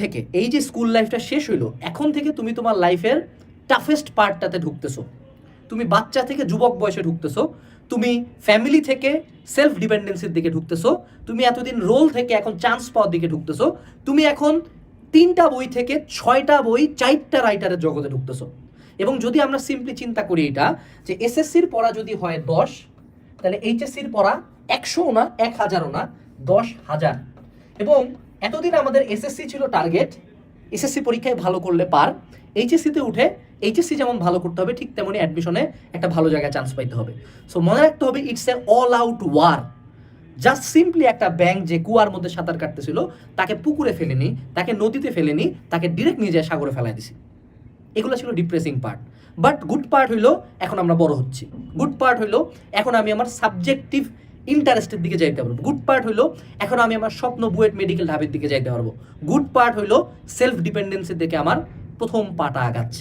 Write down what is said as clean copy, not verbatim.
থেকে এই যে স্কুল লাইফটা শেষ হইলো, এখন থেকে তুমি তোমার লাইফের টাফেস্ট পার্টটাতে ঢুকতেছো। তুমি বাচ্চা থেকে যুবক বয়সে ঢুকতেছো, তুমি ফ্যামিলি থেকে সেলফ ডিপেন্ডেন্সির দিকে ঢুকতেছো, তুমি এতদিন রোল থেকে এখন চান্স পাওয়ার দিকে ঢুকতেছো, তুমি এখন 3টা বই থেকে 6টা বই 4টা রাইটারের জগতে ঢুকতেছো। এবং যদি আমরা সিম্পলি চিন্তা করি এটা, যে এসএসসির পড়া যদি হয় 10, তাহলে এইচএসসির পড়া 100ও না, 1000ও না, 10,000। এবং এতদিন আমাদের এসএসসি ছিল টার্গেট, এসএসসি পরীক্ষায় ভালো করলে পার, এইচএসসিতে উঠে এইচএসসি যেমন ভালো করতে হবে, ঠিক তেমনই অ্যাডমিশনে একটা ভালো জায়গায় চান্স পাইতে হবে। সো মনে রাখতে হবে, it's a all out war. Just simply একটা ব্যাঙ যে কুয়ার মধ্যে সাঁতার কাটতেছিল, তাকে পুকুরে ফেলেনি, তাকে নদীতে ফেলেনি, তাকে ডিরেক্ট নিয়ে যায় সাগরে ফেলাই দিছি। এগুলো ছিল depressing part. But good part হইলো এখন আমরা বড় হচ্ছি। গুড পার্ট হইলো এখন আমি আমার সাবজেক্টিভ ইন্টারেস্টের দিকে যাইতে পারবো। গুড পার্ট হইলো এখন আমি আমার স্বপ্ন বুয়েট মেডিকেল ঢাবের দিকে যাইতে পারবো। গুড পার্ট হইলো সেলফ ডিপেন্ডেন্সির দিকে আমার প্রথম পাটা আগাচ্ছে।